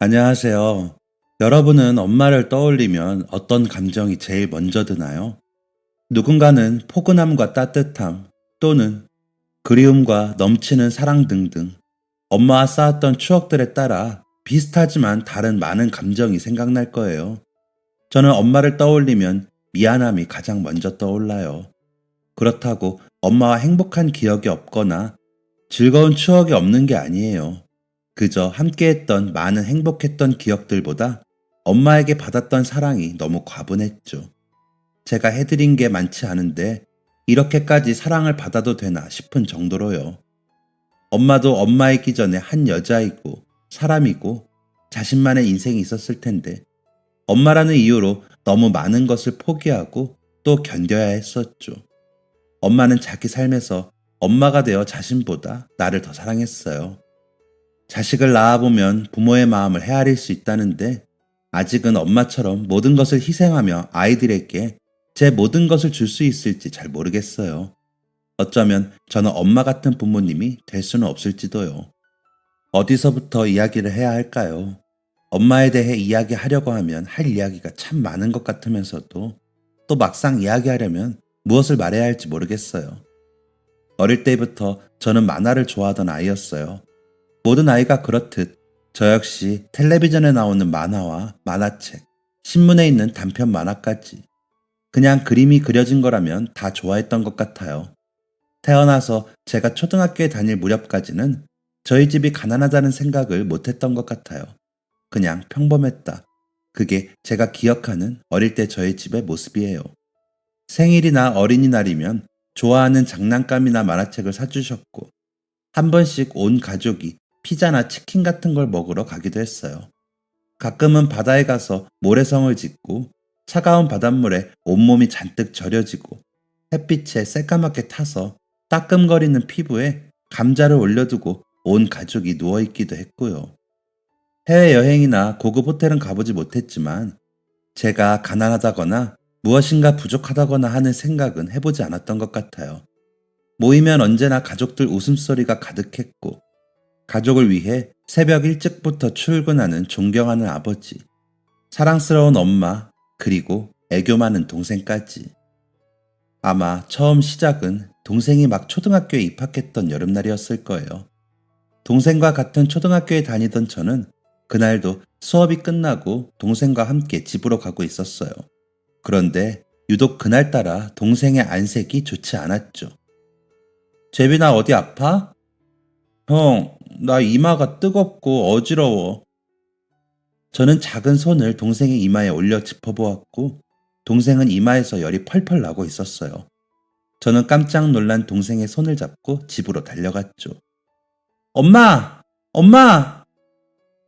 안녕하세요. 여러분은 엄마를 떠올리면 어떤 감정이 제일 먼저 드나요? 누군가는 포근함과 따뜻함, 또는 그리움과 넘치는 사랑 등등 엄마와 쌓았던 추억들에 따라 비슷하지만 다른 많은 감정이 생각날 거예요. 저는 엄마를 떠올리면 미안함이 가장 먼저 떠올라요. 그렇다고 엄마와 행복한 기억이 없거나 즐거운 추억이 없는 게 아니에요. 그저 함께했던 많은 행복했던 기억들보다 엄마에게 받았던 사랑이 너무 과분했죠. 제가 해드린 게 많지 않은데 이렇게까지 사랑을 받아도 되나 싶은 정도로요. 엄마도 엄마이기 전에 한 여자이고 사람이고 자신만의 인생이 있었을 텐데 엄마라는 이유로 너무 많은 것을 포기하고 또 견뎌야 했었죠. 엄마는 자기 삶에서 엄마가 되어 자신보다 나를 더 사랑했어요. 자식을 낳아보면 부모의 마음을 헤아릴 수 있다는데 아직은 엄마처럼 모든 것을 희생하며 아이들에게 제 모든 것을 줄 수 있을지 잘 모르겠어요. 어쩌면 저는 엄마 같은 부모님이 될 수는 없을지도요. 어디서부터 이야기를 해야 할까요? 엄마에 대해 이야기하려고 하면 할 이야기가 참 많은 것 같으면서도 또 막상 이야기하려면 무엇을 말해야 할지 모르겠어요. 어릴 때부터 저는 만화를 좋아하던 아이였어요. 모든 아이가 그렇듯 저 역시 텔레비전에 나오는 만화와 만화책, 신문에 있는 단편 만화까지 그냥 그림이 그려진 거라면 다 좋아했던 것 같아요. 태어나서 제가 초등학교에 다닐 무렵까지는 저희 집이 가난하다는 생각을 못했던 것 같아요. 그냥 평범했다. 그게 제가 기억하는 어릴 때 저희 집의 모습이에요. 생일이나 어린이날이면 좋아하는 장난감이나 만화책을 사주셨고 한 번씩 온 가족이 피자나 치킨 같은 걸 먹으러 가기도 했어요. 가끔은 바다에 가서 모래성을 짓고 차가운 바닷물에 온몸이 잔뜩 절여지고 햇빛에 새까맣게 타서 따끔거리는 피부에 감자를 올려두고 온 가족이 누워있기도 했고요. 해외여행이나 고급 호텔은 가보지 못했지만 제가 가난하다거나 무엇인가 부족하다거나 하는 생각은 해보지 않았던 것 같아요. 모이면 언제나 가족들 웃음소리가 가득했고 가족을 위해 새벽 일찍부터 출근하는 존경하는 아버지, 사랑스러운 엄마, 그리고 애교 많은 동생까지. 아마 처음 시작은 동생이 막 초등학교에 입학했던 여름날이었을 거예요. 동생과 같은 초등학교에 다니던 저는 그날도 수업이 끝나고 동생과 함께 집으로 가고 있었어요. 그런데 유독 그날따라 동생의 안색이 좋지 않았죠. 재빈아, 어디 아파? 형, 나 이마가 뜨겁고 어지러워. 저는 작은 손을 동생의 이마에 올려 짚어보았고 동생은 이마에서 열이 펄펄 나고 있었어요. 저는 깜짝 놀란 동생의 손을 잡고 집으로 달려갔죠. 엄마! 엄마!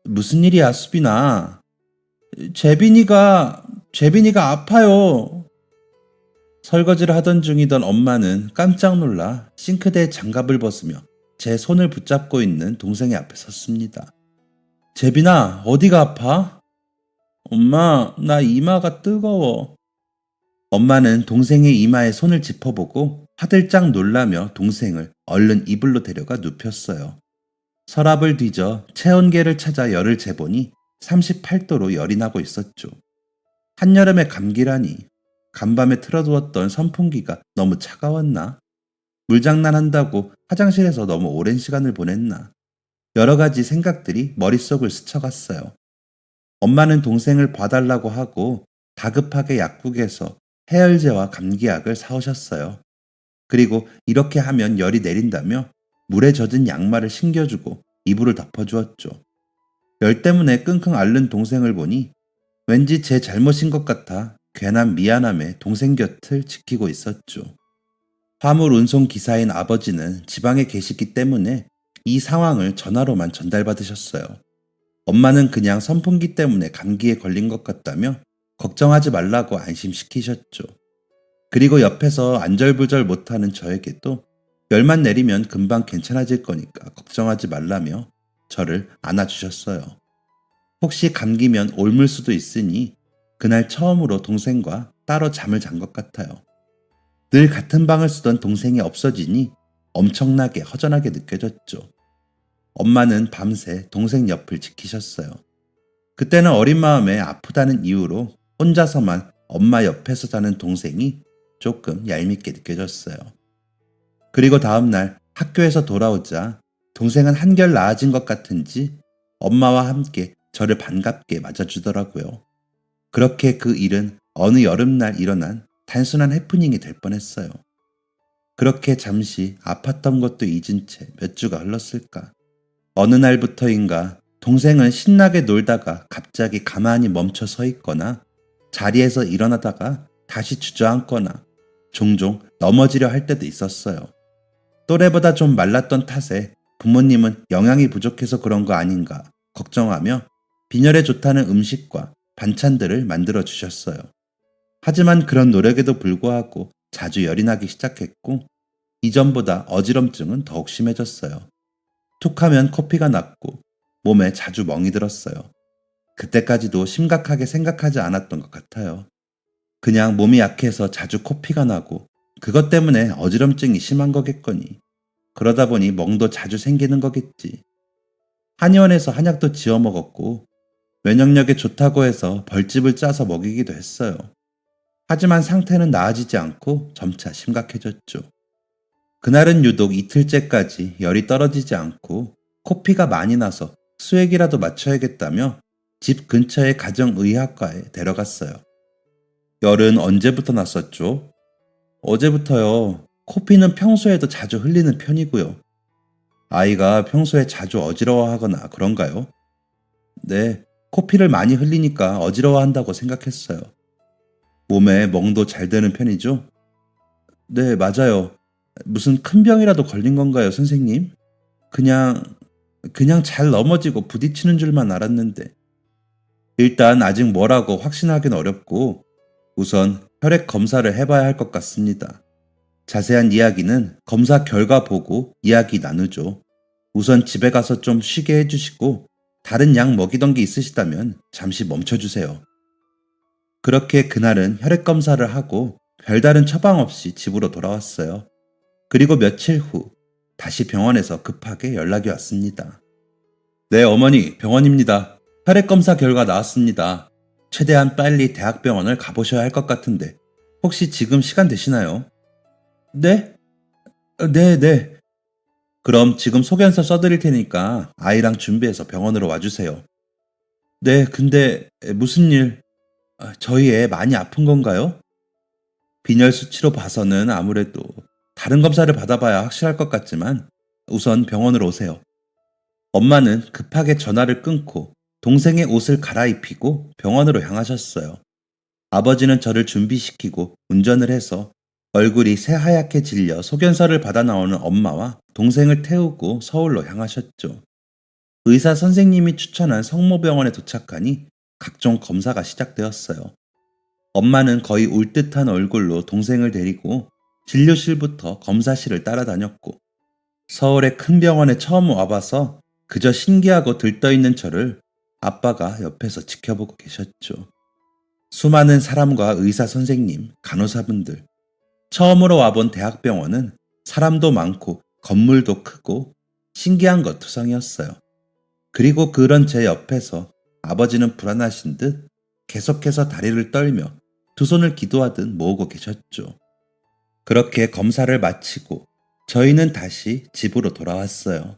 무슨 일이야, 수빈아? 재빈이가 아파요. 설거지를 하던 중이던 엄마는 깜짝 놀라 싱크대에 장갑을 벗으며 제 손을 붙잡고 있는 동생의 앞에 섰습니다. 재빈아, 어디가 아파? 엄마, 나 이마가 뜨거워. 엄마는 동생의 이마에 손을 짚어보고 화들짝 놀라며 동생을 얼른 이불로 데려가 눕혔어요. 서랍을 뒤져 체온계를 찾아 열을 재보니 38도로 열이 나고 있었죠. 한여름에 감기라니. 간밤에 틀어두었던 선풍기가 너무 차가웠나? 물장난한다고 화장실에서 너무 오랜 시간을 보냈나? 여러 가지 생각들이 머릿속을 스쳐갔어요. 엄마는 동생을 봐달라고 하고 다급하게 약국에서 해열제와 감기약을 사오셨어요. 그리고 이렇게 하면 열이 내린다며 물에 젖은 양말을 신겨주고 이불을 덮어주었죠. 열 때문에 끙끙 앓는 동생을 보니 왠지 제 잘못인 것 같아 괜한 미안함에 동생 곁을 지키고 있었죠. 화물 운송 기사인 아버지는 지방에 계시기 때문에 이 상황을 전화로만 전달받으셨어요. 엄마는 그냥 선풍기 때문에 감기에 걸린 것 같다며 걱정하지 말라고 안심시키셨죠. 그리고 옆에서 안절부절 못하는 저에게도 열만 내리면 금방 괜찮아질 거니까 걱정하지 말라며 저를 안아주셨어요. 혹시 감기면 옮을 수도 있으니 그날 처음으로 동생과 따로 잠을 잔 것 같아요. 늘 같은 방을 쓰던 동생이 없어지니 엄청나게 허전하게 느껴졌죠. 엄마는 밤새 동생 옆을 지키셨어요. 그때는 어린 마음에 아프다는 이유로 혼자서만 엄마 옆에서 자는 동생이 조금 얄밉게 느껴졌어요. 그리고 다음날 학교에서 돌아오자 동생은 한결 나아진 것 같은지 엄마와 함께 저를 반갑게 맞아주더라고요. 그렇게 그 일은 어느 여름날 일어난 단순한 해프닝이 될 뻔했어요. 그렇게 잠시 아팠던 것도 잊은 채 몇 주가 흘렀을까. 어느 날부터인가 동생은 신나게 놀다가 갑자기 가만히 멈춰 서 있거나 자리에서 일어나다가 다시 주저앉거나 종종 넘어지려 할 때도 있었어요. 또래보다 좀 말랐던 탓에 부모님은 영양이 부족해서 그런 거 아닌가 걱정하며 빈혈에 좋다는 음식과 반찬들을 만들어 주셨어요. 하지만 그런 노력에도 불구하고 자주 열이 나기 시작했고 이전보다 어지럼증은 더욱 심해졌어요. 툭하면 코피가 났고 몸에 자주 멍이 들었어요. 그때까지도 심각하게 생각하지 않았던 것 같아요. 그냥 몸이 약해서 자주 코피가 나고 그것 때문에 어지럼증이 심한 거겠거니. 그러다 보니 멍도 자주 생기는 거겠지. 한의원에서 한약도 지어 먹었고 면역력에 좋다고 해서 벌집을 짜서 먹이기도 했어요. 하지만 상태는 나아지지 않고 점차 심각해졌죠. 그날은 유독 이틀째까지 열이 떨어지지 않고 코피가 많이 나서 수액이라도 맞춰야겠다며 집 근처의 가정의학과에 데려갔어요. 열은 언제부터 났었죠? 어제부터요. 코피는 평소에도 자주 흘리는 편이고요. 아이가 평소에 자주 어지러워하거나 그런가요? 네, 코피를 많이 흘리니까 어지러워한다고 생각했어요. 몸에 멍도 잘 드는 편이죠? 네, 맞아요. 무슨 큰 병이라도 걸린 건가요, 선생님? 그냥, 그냥 잘 넘어지고 부딪히는 줄만 알았는데. 일단 아직 뭐라고 확신하기는 어렵고, 우선 혈액 검사를 해봐야 할 것 같습니다. 자세한 이야기는 검사 결과 보고 이야기 나누죠. 우선 집에 가서 좀 쉬게 해주시고, 다른 약 먹이던 게 있으시다면 잠시 멈춰주세요. 그렇게 그날은 혈액 검사를 하고 별다른 처방 없이 집으로 돌아왔어요. 그리고 며칠 후 다시 병원에서 급하게 연락이 왔습니다. 네, 어머니, 병원입니다. 혈액 검사 결과 나왔습니다. 최대한 빨리 대학병원을 가보셔야 할 것 같은데 혹시 지금 시간 되시나요? 네? 네. 그럼 지금 소견서 써드릴 테니까 아이랑 준비해서 병원으로 와주세요. 네, 근데 무슨 일? 저희 애 많이 아픈 건가요? 빈혈 수치로 봐서는 아무래도 다른 검사를 받아봐야 확실할 것 같지만 우선 병원으로 오세요. 엄마는 급하게 전화를 끊고 동생의 옷을 갈아입히고 병원으로 향하셨어요. 아버지는 저를 준비시키고 운전을 해서 얼굴이 새하얗게 질려 소견서를 받아 나오는 엄마와 동생을 태우고 서울로 향하셨죠. 의사 선생님이 추천한 성모병원에 도착하니 각종 검사가 시작되었어요. 엄마는 거의 울 듯한 얼굴로 동생을 데리고 진료실부터 검사실을 따라다녔고 서울의 큰 병원에 처음 와봐서 그저 신기하고 들떠있는 저를 아빠가 옆에서 지켜보고 계셨죠. 수많은 사람과 의사 선생님, 간호사분들. 처음으로 와본 대학병원은 사람도 많고 건물도 크고 신기한 것 투성이었어요. 그리고 그런 제 옆에서 아버지는 불안하신 듯 계속해서 다리를 떨며 두 손을 기도하듯 모으고 계셨죠. 그렇게 검사를 마치고 저희는 다시 집으로 돌아왔어요.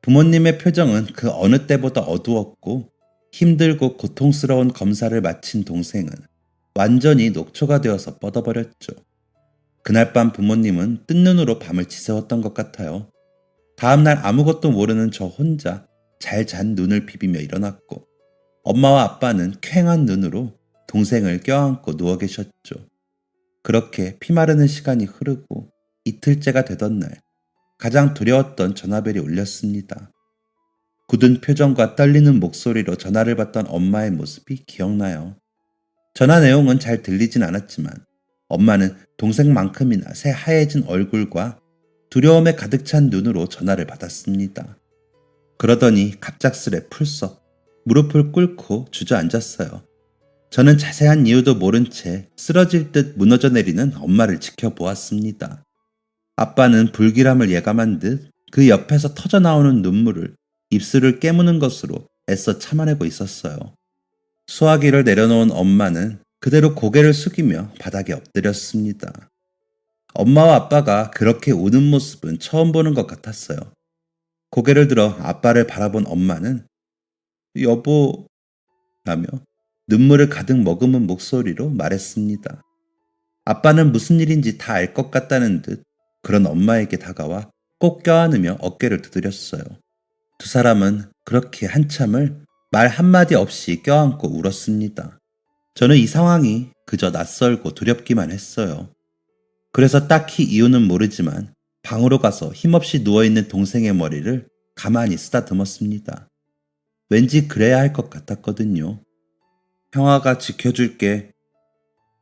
부모님의 표정은 그 어느 때보다 어두웠고 힘들고 고통스러운 검사를 마친 동생은 완전히 녹초가 되어서 뻗어버렸죠. 그날 밤 부모님은 뜬 눈으로 밤을 지새웠던 것 같아요. 다음날 아무것도 모르는 저 혼자 잘 잔 눈을 비비며 일어났고 엄마와 아빠는 퀭한 눈으로 동생을 껴안고 누워 계셨죠. 그렇게 피마르는 시간이 흐르고 이틀째가 되던 날 가장 두려웠던 전화벨이 울렸습니다. 굳은 표정과 떨리는 목소리로 전화를 받던 엄마의 모습이 기억나요. 전화 내용은 잘 들리진 않았지만 엄마는 동생만큼이나 새하얘진 얼굴과 두려움에 가득 찬 눈으로 전화를 받았습니다. 그러더니 갑작스레 풀썩 무릎을 꿇고 주저앉았어요. 저는 자세한 이유도 모른 채 쓰러질 듯 무너져 내리는 엄마를 지켜보았습니다. 아빠는 불길함을 예감한 듯 그 옆에서 터져나오는 눈물을 입술을 깨무는 것으로 애써 참아내고 있었어요. 수화기를 내려놓은 엄마는 그대로 고개를 숙이며 바닥에 엎드렸습니다. 엄마와 아빠가 그렇게 우는 모습은 처음 보는 것 같았어요. 고개를 들어 아빠를 바라본 엄마는 여보 라며 눈물을 가득 머금은 목소리로 말했습니다. 아빠는 무슨 일인지 다 알 것 같다는 듯 그런 엄마에게 다가와 꼭 껴안으며 어깨를 두드렸어요. 두 사람은 그렇게 한참을 말 한마디 없이 껴안고 울었습니다. 저는 이 상황이 그저 낯설고 두렵기만 했어요. 그래서 딱히 이유는 모르지만 방으로 가서 힘없이 누워있는 동생의 머리를 가만히 쓰다듬었습니다. 왠지 그래야 할 것 같았거든요. 형아가 지켜줄게.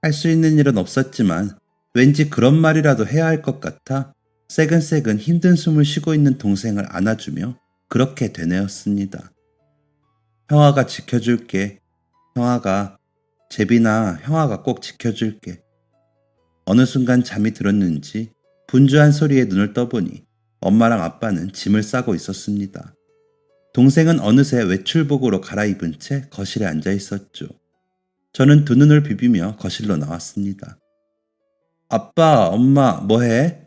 할 수 있는 일은 없었지만 왠지 그런 말이라도 해야 할 것 같아 새근새근 힘든 숨을 쉬고 있는 동생을 안아주며 그렇게 되뇌었습니다. 형아가 지켜줄게. 형아가, 제빈아, 형아가 꼭 지켜줄게. 어느 순간 잠이 들었는지 분주한 소리에 눈을 떠보니 엄마랑 아빠는 짐을 싸고 있었습니다. 동생은 어느새 외출복으로 갈아입은 채 거실에 앉아 있었죠. 저는 두 눈을 비비며 거실로 나왔습니다. 아빠, 엄마, 뭐해?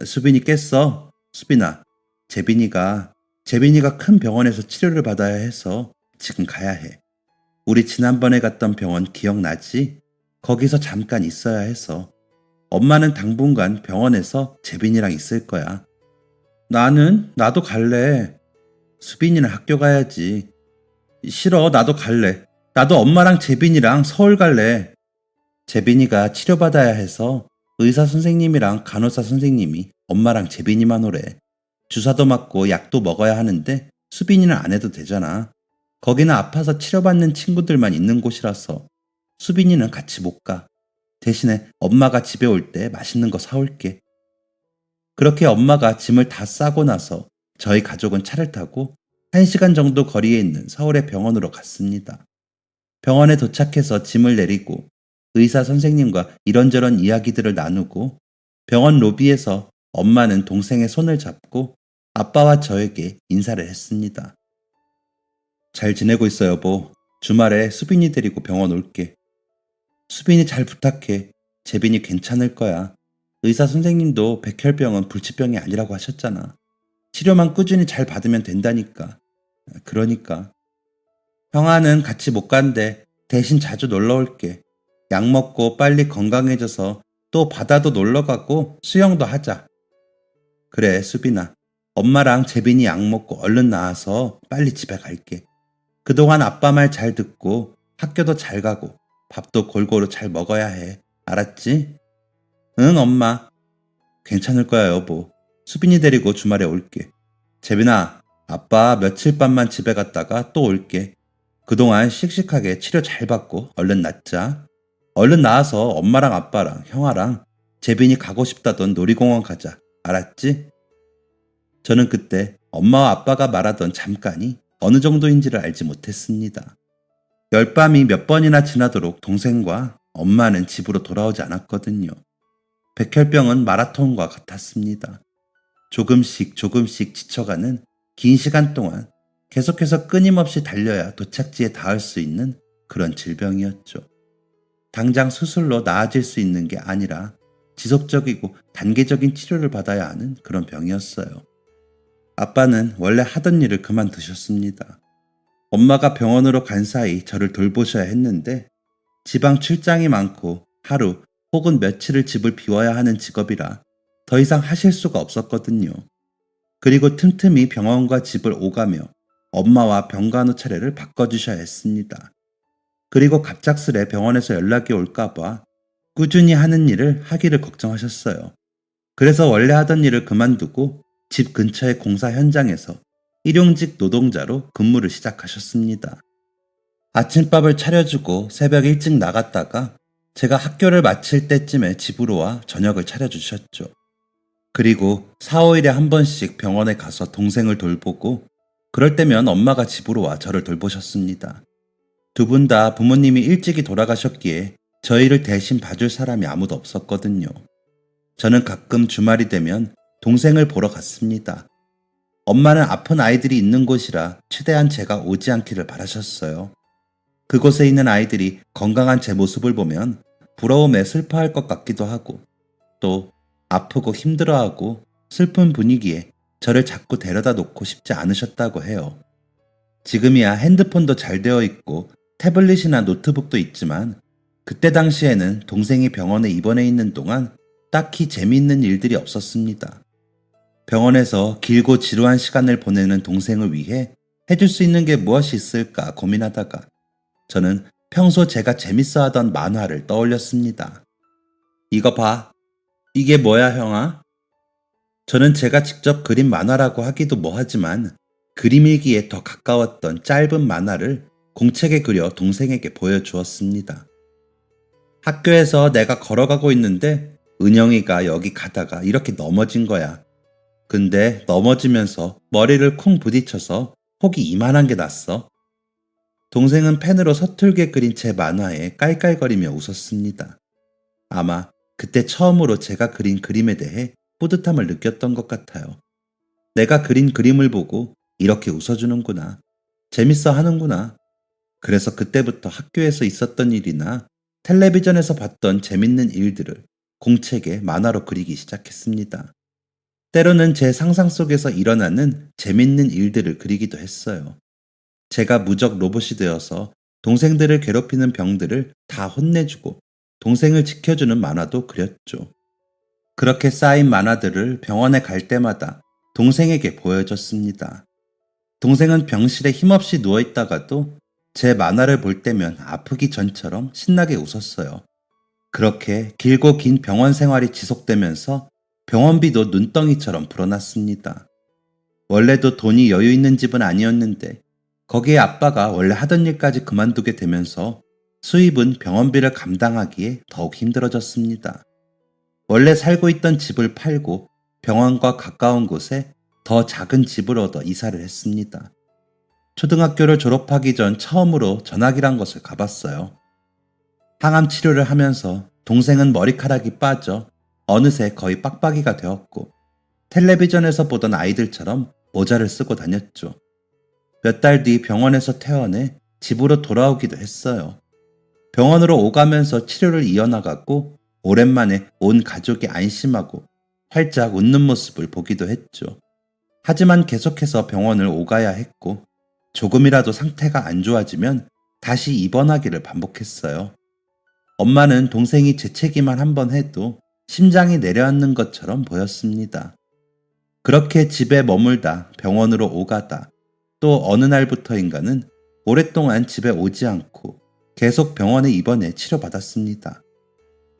수빈이 깼어. 수빈아, 재빈이가 큰 병원에서 치료를 받아야 해서 지금 가야 해. 우리 지난번에 갔던 병원 기억나지? 거기서 잠깐 있어야 해서. 엄마는 당분간 병원에서 재빈이랑 있을 거야. 나도 갈래. 수빈이는 학교 가야지. 싫어, 나도 갈래. 나도 엄마랑 재빈이랑 서울 갈래. 재빈이가 치료받아야 해서 의사 선생님이랑 간호사 선생님이 엄마랑 재빈이만 오래. 주사도 맞고 약도 먹어야 하는데 수빈이는 안 해도 되잖아. 거기는 아파서 치료받는 친구들만 있는 곳이라서 수빈이는 같이 못 가. 대신에 엄마가 집에 올 때 맛있는 거 사올게. 그렇게 엄마가 짐을 다 싸고 나서 저희 가족은 차를 타고 1시간 정도 거리에 있는 서울의 병원으로 갔습니다. 병원에 도착해서 짐을 내리고 의사 선생님과 이런저런 이야기들을 나누고 병원 로비에서 엄마는 동생의 손을 잡고 아빠와 저에게 인사를 했습니다. 잘 지내고 있어 여보. 주말에 수빈이 데리고 병원 올게. 수빈이 잘 부탁해. 재빈이 괜찮을 거야. 의사 선생님도 백혈병은 불치병이 아니라고 하셨잖아. 치료만 꾸준히 잘 받으면 된다니까. 그러니까. 형아는 같이 못 간대. 대신 자주 놀러 올게. 약 먹고 빨리 건강해져서 또 바다도 놀러 가고 수영도 하자. 그래, 수빈아. 엄마랑 재빈이 약 먹고 얼른 나와서 빨리 집에 갈게. 그동안 아빠 말 잘 듣고 학교도 잘 가고 밥도 골고루 잘 먹어야 해. 알았지? 응, 엄마. 괜찮을 거야, 여보. 수빈이 데리고 주말에 올게. 재빈아, 아빠 며칠 밤만 집에 갔다가 또 올게. 그동안 씩씩하게 치료 잘 받고 얼른 낫자. 얼른 나와서 엄마랑 아빠랑 형아랑 재빈이 가고 싶다던 놀이공원 가자. 알았지? 저는 그때 엄마와 아빠가 말하던 잠깐이 어느 정도인지를 알지 못했습니다. 열밤이 몇 번이나 지나도록 동생과 엄마는 집으로 돌아오지 않았거든요. 백혈병은 마라톤과 같았습니다. 조금씩 지쳐가는 긴 시간 동안 계속해서 끊임없이 달려야 도착지에 닿을 수 있는 그런 질병이었죠. 당장 수술로 나아질 수 있는 게 아니라 지속적이고 단계적인 치료를 받아야 하는 그런 병이었어요. 아빠는 원래 하던 일을 그만두셨습니다. 엄마가 병원으로 간 사이 저를 돌보셔야 했는데 지방 출장이 많고 하루 혹은 며칠을 집을 비워야 하는 직업이라 더 이상 하실 수가 없었거든요. 그리고 틈틈이 병원과 집을 오가며 엄마와 병간호 차례를 바꿔주셔야 했습니다. 그리고 갑작스레 병원에서 연락이 올까봐 꾸준히 하는 일을 하기를 걱정하셨어요. 그래서 원래 하던 일을 그만두고 집 근처의 공사 현장에서 일용직 노동자로 근무를 시작하셨습니다. 아침밥을 차려주고 새벽 일찍 나갔다가 제가 학교를 마칠 때쯤에 집으로 와 저녁을 차려주셨죠. 그리고 4, 5일에 한 번씩 병원에 가서 동생을 돌보고 그럴 때면 엄마가 집으로 와 저를 돌보셨습니다. 두 분 다 부모님이 일찍이 돌아가셨기에 저희를 대신 봐줄 사람이 아무도 없었거든요. 저는 가끔 주말이 되면 동생을 보러 갔습니다. 엄마는 아픈 아이들이 있는 곳이라 최대한 제가 오지 않기를 바라셨어요. 그곳에 있는 아이들이 건강한 제 모습을 보면 부러움에 슬퍼할 것 같기도 하고 또 아프고 힘들어하고 슬픈 분위기에 저를 자꾸 데려다 놓고 싶지 않으셨다고 해요. 지금이야 핸드폰도 잘 되어 있고 태블릿이나 노트북도 있지만 그때 당시에는 동생이 병원에 입원해 있는 동안 딱히 재미있는 일들이 없었습니다. 병원에서 길고 지루한 시간을 보내는 동생을 위해 해줄 수 있는 게 무엇이 있을까 고민하다가 저는 평소 제가 재밌어 하던 만화를 떠올렸습니다. 이거 봐. 이게 뭐야, 형아? 저는 제가 직접 그린 만화라고 하기도 뭐하지만 그림이기에 더 가까웠던 짧은 만화를 공책에 그려 동생에게 보여주었습니다. 학교에서 내가 걸어가고 있는데 은영이가 여기 가다가 이렇게 넘어진 거야. 근데 넘어지면서 머리를 쿵 부딪혀서 혹이 이만한 게 났어. 동생은 펜으로 서툴게 그린 제 만화에 깔깔거리며 웃었습니다. 아마 그때 처음으로 제가 그린 그림에 대해 뿌듯함을 느꼈던 것 같아요. 내가 그린 그림을 보고 이렇게 웃어주는구나. 재밌어 하는구나. 그래서 그때부터 학교에서 있었던 일이나 텔레비전에서 봤던 재밌는 일들을 공책에 만화로 그리기 시작했습니다. 때로는 제 상상 속에서 일어나는 재밌는 일들을 그리기도 했어요. 제가 무적 로봇이 되어서 동생들을 괴롭히는 병들을 다 혼내주고 동생을 지켜주는 만화도 그렸죠. 그렇게 쌓인 만화들을 병원에 갈 때마다 동생에게 보여줬습니다. 동생은 병실에 힘없이 누워있다가도 제 만화를 볼 때면 아프기 전처럼 신나게 웃었어요. 그렇게 길고 긴 병원 생활이 지속되면서 병원비도 눈덩이처럼 불어났습니다. 원래도 돈이 여유 있는 집은 아니었는데 거기에 아빠가 원래 하던 일까지 그만두게 되면서 수입은 병원비를 감당하기에 더욱 힘들어졌습니다. 원래 살고 있던 집을 팔고 병원과 가까운 곳에 더 작은 집을 얻어 이사를 했습니다. 초등학교를 졸업하기 전 처음으로 전학이란 것을 가봤어요. 항암 치료를 하면서 동생은 머리카락이 빠져 어느새 거의 빡빡이가 되었고 텔레비전에서 보던 아이들처럼 모자를 쓰고 다녔죠. 몇 달 뒤 병원에서 퇴원해 집으로 돌아오기도 했어요. 병원으로 오가면서 치료를 이어나갔고 오랜만에 온 가족이 안심하고 활짝 웃는 모습을 보기도 했죠. 하지만 계속해서 병원을 오가야 했고 조금이라도 상태가 안 좋아지면 다시 입원하기를 반복했어요. 엄마는 동생이 재채기만 한번 해도 심장이 내려앉는 것처럼 보였습니다. 그렇게 집에 머물다 병원으로 오가다 또 어느 날부터인가는 오랫동안 집에 오지 않고 계속 병원에 입원해 치료받았습니다.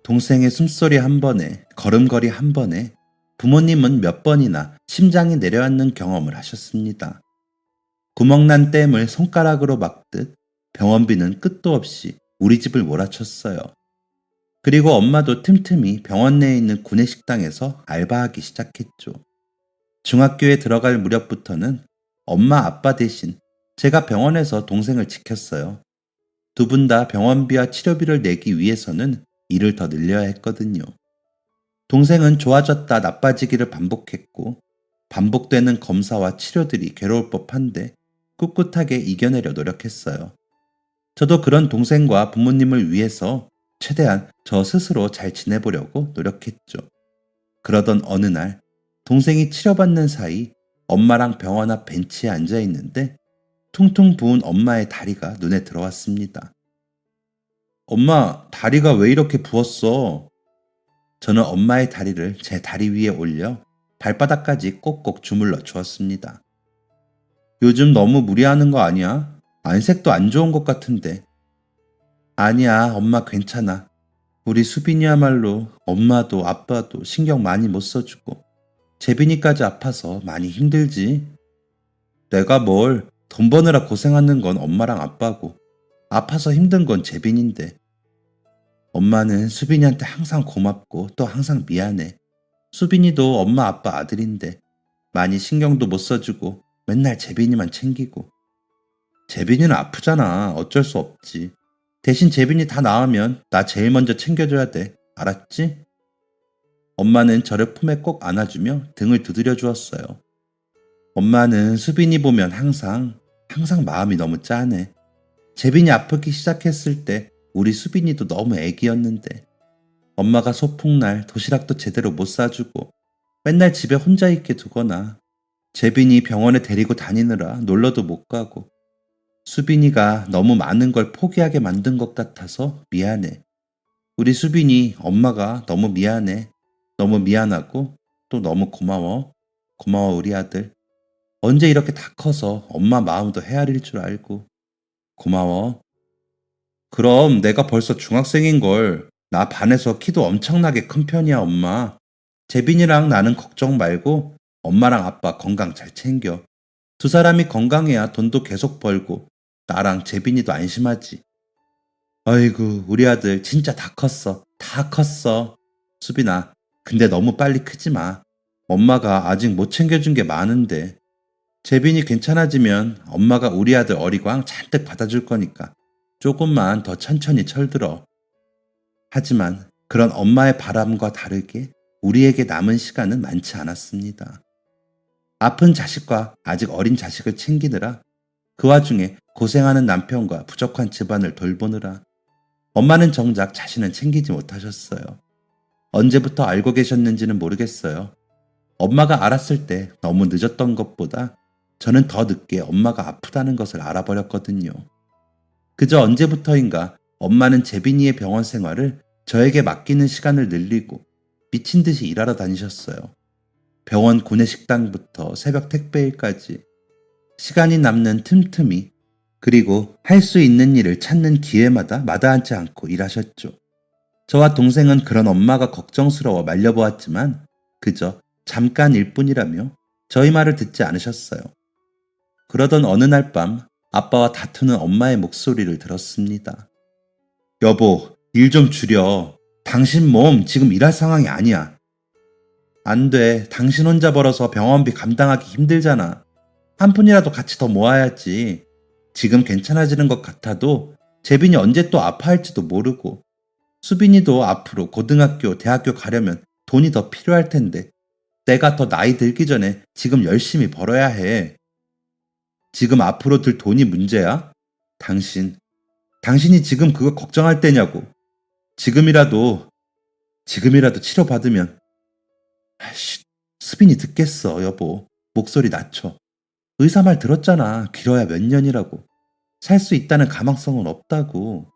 동생의 숨소리 한 번에 걸음걸이 한 번에 부모님은 몇 번이나 심장이 내려앉는 경험을 하셨습니다. 구멍난 댐을 손가락으로 막듯 병원비는 끝도 없이 우리 집을 몰아쳤어요. 그리고 엄마도 틈틈이 병원 내에 있는 구내식당에서 알바하기 시작했죠. 중학교에 들어갈 무렵부터는 엄마 아빠 대신 제가 병원에서 동생을 지켰어요. 두 분 다 병원비와 치료비를 내기 위해서는 일을 더 늘려야 했거든요. 동생은 좋아졌다 나빠지기를 반복했고 반복되는 검사와 치료들이 괴로울 법한데 꿋꿋하게 이겨내려 노력했어요. 저도 그런 동생과 부모님을 위해서 최대한 저 스스로 잘 지내보려고 노력했죠. 그러던 어느 날 동생이 치료받는 사이 엄마랑 병원 앞 벤치에 앉아 있는데 퉁퉁 부은 엄마의 다리가 눈에 들어왔습니다. 엄마, 다리가 왜 이렇게 부었어? 저는 엄마의 다리를 제 다리 위에 올려 발바닥까지 꼭꼭 주물러 주었습니다. 요즘 너무 무리하는 거 아니야? 안색도 안 좋은 것 같은데. 아니야, 엄마 괜찮아. 우리 수빈이야말로 엄마도 아빠도 신경 많이 못 써주고 재빈이까지 아파서 많이 힘들지. 내가 뭘, 돈 버느라 고생하는 건 엄마랑 아빠고 아파서 힘든 건 재빈인데. 엄마는 수빈이한테 항상 고맙고 또 항상 미안해. 수빈이도 엄마 아빠 아들인데 많이 신경도 못 써주고 맨날 재빈이만 챙기고. 재빈이는 아프잖아. 어쩔 수 없지. 대신 재빈이 다 나으면 나 제일 먼저 챙겨줘야 돼. 알았지? 엄마는 저를 품에 꼭 안아주며 등을 두드려 주었어요. 엄마는 수빈이 보면 항상 마음이 너무 짠해. 재빈이 아프기 시작했을 때 우리 수빈이도 너무 애기였는데 엄마가 소풍날 도시락도 제대로 못 사주고 맨날 집에 혼자 있게 두거나 재빈이 병원에 데리고 다니느라 놀러도 못 가고 수빈이가 너무 많은 걸 포기하게 만든 것 같아서 미안해. 우리 수빈이 엄마가 너무 미안해. 너무 미안하고 또 너무 고마워. 고마워 우리 아들. 언제 이렇게 다 커서 엄마 마음도 헤아릴 줄 알고. 고마워. 그럼 내가 벌써 중학생인걸. 나 반에서 키도 엄청나게 큰 편이야 엄마. 재빈이랑 나는 걱정 말고 엄마랑 아빠 건강 잘 챙겨. 두 사람이 건강해야 돈도 계속 벌고 나랑 재빈이도 안심하지. 아이고 우리 아들 진짜 다 컸어. 다 컸어. 수빈아 근데 너무 빨리 크지 마. 엄마가 아직 못 챙겨준 게 많은데. 재빈이 괜찮아지면 엄마가 우리 아들 어리광 잔뜩 받아줄 거니까 조금만 더 천천히 철들어. 하지만 그런 엄마의 바람과 다르게 우리에게 남은 시간은 많지 않았습니다. 아픈 자식과 아직 어린 자식을 챙기느라 그 와중에 고생하는 남편과 부족한 집안을 돌보느라 엄마는 정작 자신은 챙기지 못하셨어요. 언제부터 알고 계셨는지는 모르겠어요. 엄마가 알았을 때 너무 늦었던 것보다 저는 더 늦게 엄마가 아프다는 것을 알아버렸거든요. 그저 언제부터인가 엄마는 재빈이의 병원 생활을 저에게 맡기는 시간을 늘리고 미친 듯이 일하러 다니셨어요. 병원 구내식당부터 새벽 택배일까지 시간이 남는 틈틈이 그리고 할 수 있는 일을 찾는 기회마다 마다하지 않고 일하셨죠. 저와 동생은 그런 엄마가 걱정스러워 말려보았지만 그저 잠깐 일뿐이라며 저희 말을 듣지 않으셨어요. 그러던 어느 날 밤 아빠와 다투는 엄마의 목소리를 들었습니다. 여보, 일 좀 줄여. 당신 몸 지금 일할 상황이 아니야. 안 돼. 당신 혼자 벌어서 병원비 감당하기 힘들잖아. 한 푼이라도 같이 더 모아야지. 지금 괜찮아지는 것 같아도 재빈이 언제 또 아파할지도 모르고 수빈이도 앞으로 고등학교, 대학교 가려면 돈이 더 필요할 텐데 내가 더 나이 들기 전에 지금 열심히 벌어야 해. 지금 앞으로 들 돈이 문제야? 당신이 지금 그거 걱정할 때냐고. 지금이라도 치료받으면. 아이씨, 수빈이 듣겠어, 여보. 목소리 낮춰. 의사 말 들었잖아. 길어야 몇 년이라고. 살 수 있다는 가망성은 없다고.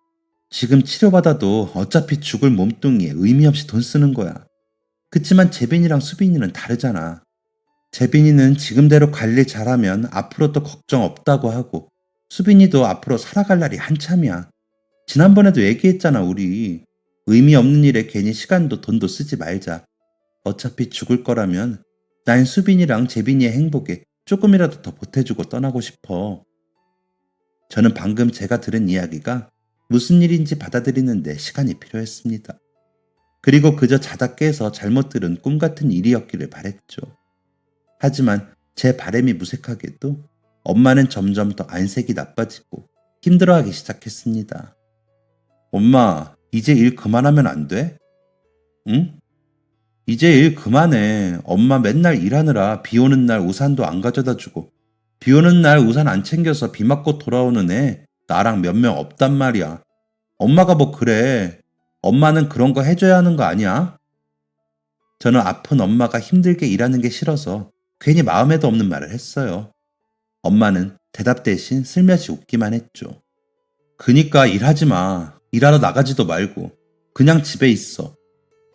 지금 치료받아도 어차피 죽을 몸뚱이에 의미 없이 돈 쓰는 거야. 그치만 재빈이랑 수빈이는 다르잖아. 재빈이는 지금대로 관리 잘하면 앞으로 또 걱정 없다고 하고 수빈이도 앞으로 살아갈 날이 한참이야. 지난번에도 얘기했잖아 우리. 의미 없는 일에 괜히 시간도 돈도 쓰지 말자. 어차피 죽을 거라면 난 수빈이랑 재빈이의 행복에 조금이라도 더 보태주고 떠나고 싶어. 저는 방금 제가 들은 이야기가 무슨 일인지 받아들이는데 시간이 필요했습니다. 그리고 그저 자다 깨서 잘못 들은 꿈 같은 일이었기를 바랬죠. 하지만 제 바람이 무색하게도 엄마는 점점 더 안색이 나빠지고 힘들어하기 시작했습니다. 엄마, 이제 일 그만하면 안 돼? 응? 이제 일 그만해. 엄마 맨날 일하느라 비 오는 날 우산도 안 가져다 주고 비 오는 날 우산 안 챙겨서 비 맞고 돌아오는 애 나랑 몇 명 없단 말이야. 엄마가 뭐 그래. 엄마는 그런 거 해줘야 하는 거 아니야? 저는 아픈 엄마가 힘들게 일하는 게 싫어서 괜히 마음에도 없는 말을 했어요. 엄마는 대답 대신 슬며시 웃기만 했죠. 그니까 일하지 마. 일하러 나가지도 말고 그냥 집에 있어.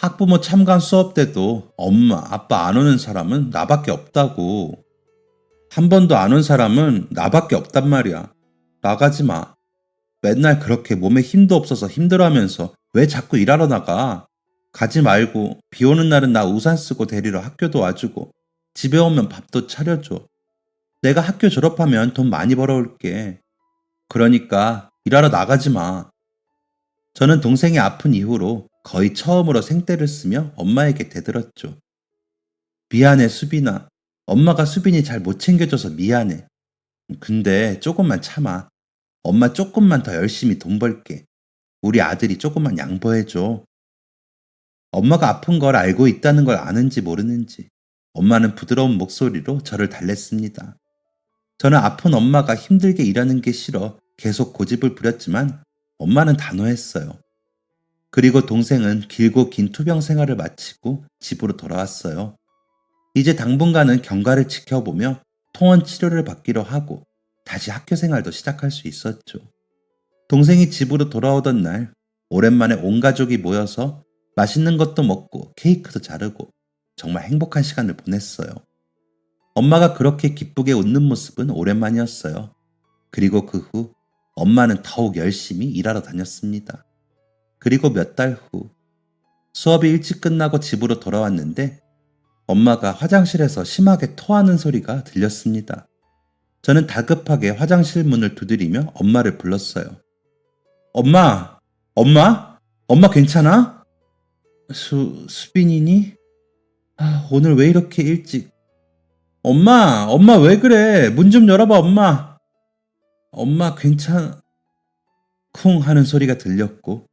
학부모 참관 수업 때도 엄마, 아빠 안 오는 사람은 나밖에 없다고. 한 번도 안 온 사람은 나밖에 없단 말이야. 나가지 마. 맨날 그렇게 몸에 힘도 없어서 힘들어하면서 왜 자꾸 일하러 나가? 가지 말고 비 오는 날은 나 우산 쓰고 데리러 학교도 와주고 집에 오면 밥도 차려줘. 내가 학교 졸업하면 돈 많이 벌어올게. 그러니까 일하러 나가지 마. 저는 동생이 아픈 이후로 거의 처음으로 생떼를 쓰며 엄마에게 대들었죠. 미안해 수빈아. 엄마가 수빈이 잘 못 챙겨줘서 미안해. 근데 조금만 참아. 엄마 조금만 더 열심히 돈 벌게. 우리 아들이 조금만 양보해줘. 엄마가 아픈 걸 알고 있다는 걸 아는지 모르는지 엄마는 부드러운 목소리로 저를 달랬습니다. 저는 아픈 엄마가 힘들게 일하는 게 싫어 계속 고집을 부렸지만 엄마는 단호했어요. 그리고 동생은 길고 긴 투병 생활을 마치고 집으로 돌아왔어요. 이제 당분간은 경과를 지켜보며 통원 치료를 받기로 하고 다시 학교 생활도 시작할 수 있었죠. 동생이 집으로 돌아오던 날 오랜만에 온 가족이 모여서 맛있는 것도 먹고 케이크도 자르고 정말 행복한 시간을 보냈어요. 엄마가 그렇게 기쁘게 웃는 모습은 오랜만이었어요. 그리고 그 후 엄마는 더욱 열심히 일하러 다녔습니다. 그리고 몇 달 후 수업이 일찍 끝나고 집으로 돌아왔는데 엄마가 화장실에서 심하게 토하는 소리가 들렸습니다. 저는 다급하게 화장실 문을 두드리며 엄마를 불렀어요. 엄마! 엄마! 엄마 괜찮아? 수빈이니? 오늘 왜 이렇게 일찍? 엄마 왜 그래? 문 좀 열어봐, 엄마. 엄마 쿵 하는 소리가 들렸고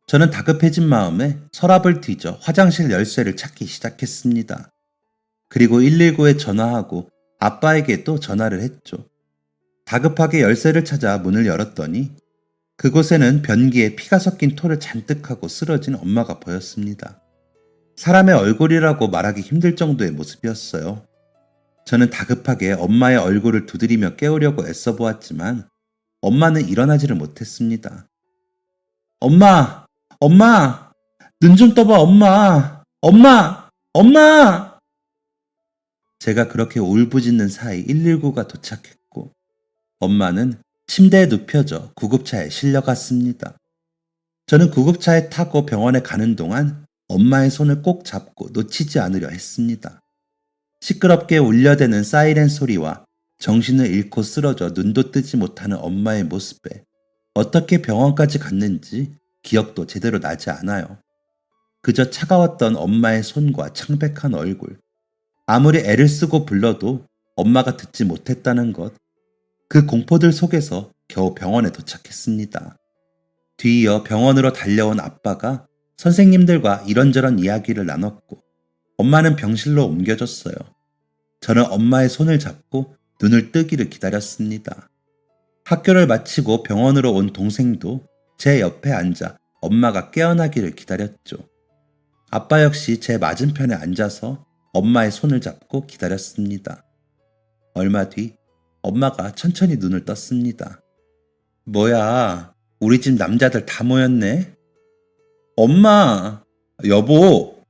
저는 다급해진 마음에 서랍을 뒤져 화장실 열쇠를 찾기 시작했습니다. 그리고 119에 전화하고 아빠에게도 전화를 했죠. 다급하게 열쇠를 찾아 문을 열었더니 그곳에는 변기에 피가 섞인 토를 잔뜩 하고 쓰러진 엄마가 보였습니다. 사람의 얼굴이라고 말하기 힘들 정도의 모습이었어요. 저는 다급하게 엄마의 얼굴을 두드리며 깨우려고 애써 보았지만 엄마는 일어나지를 못했습니다. 엄마! 엄마! 눈 좀 떠봐, 엄마! 엄마! 제가 그렇게 울부짖는 사이 119가 도착했고 엄마는 침대에 눕혀져 구급차에 실려갔습니다. 저는 구급차에 타고 병원에 가는 동안 엄마의 손을 꼭 잡고 놓치지 않으려 했습니다. 시끄럽게 울려대는 사이렌 소리와 정신을 잃고 쓰러져 눈도 뜨지 못하는 엄마의 모습에 어떻게 병원까지 갔는지 기억도 제대로 나지 않아요. 그저 차가웠던 엄마의 손과 창백한 얼굴, 아무리 애를 쓰고 불러도 엄마가 듣지 못했다는 것, 그 공포들 속에서 겨우 병원에 도착했습니다. 뒤이어 병원으로 달려온 아빠가 선생님들과 이런저런 이야기를 나눴고 엄마는 병실로 옮겨졌어요. 저는 엄마의 손을 잡고 눈을 뜨기를 기다렸습니다. 학교를 마치고 병원으로 온 동생도 제 옆에 앉아 엄마가 깨어나기를 기다렸죠. 아빠 역시 제 맞은편에 앉아서 엄마의 손을 잡고 기다렸습니다. 얼마 뒤 엄마가 천천히 눈을 떴습니다. 뭐야, 우리 집 남자들 다 모였네? 엄마, 여보,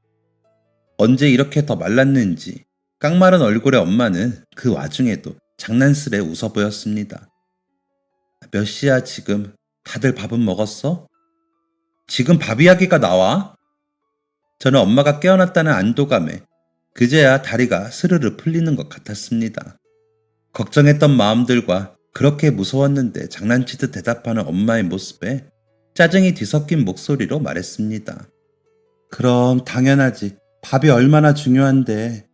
언제 이렇게 더 말랐는지 깡마른 얼굴의 엄마는 그 와중에도 장난스레 웃어 보였습니다. 몇 시야 지금? 다들 밥은 먹었어? 지금 밥 이야기가 나와? 저는 엄마가 깨어났다는 안도감에 그제야 다리가 스르르 풀리는 것 같았습니다. 걱정했던 마음들과 그렇게 무서웠는데 장난치듯 대답하는 엄마의 모습에 짜증이 뒤섞인 목소리로 말했습니다. 그럼 당연하지. 밥이 얼마나 중요한데.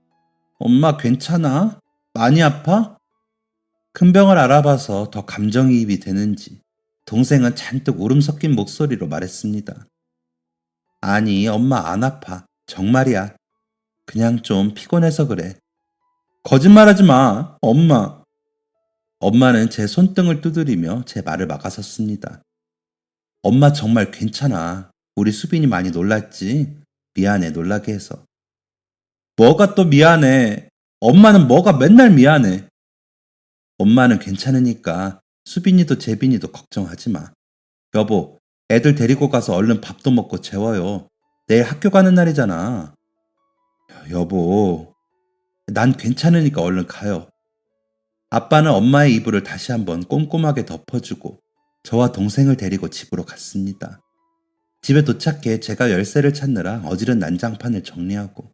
엄마 괜찮아? 많이 아파? 큰 병을 알아봐서 더 감정이입이 되는지 동생은 잔뜩 울음 섞인 목소리로 말했습니다. 아니, 엄마 안 아파. 정말이야. 그냥 좀 피곤해서 그래. 거짓말하지 마, 엄마. 엄마는 제 손등을 두드리며 제 말을 막아섰습니다. 엄마 정말 괜찮아. 우리 수빈이 많이 놀랐지? 미안해, 놀라게 해서. 뭐가 또 미안해. 엄마는 뭐가 맨날 미안해. 엄마는 괜찮으니까 수빈이도 재빈이도 걱정하지 마. 여보, 애들 데리고 가서 얼른 밥도 먹고 재워요. 내일 학교 가는 날이잖아. 여보, 난 괜찮으니까 얼른 가요. 아빠는 엄마의 이불을 다시 한번 꼼꼼하게 덮어주고 저와 동생을 데리고 집으로 갔습니다. 집에 도착해 제가 열쇠를 찾느라 어지른 난장판을 정리하고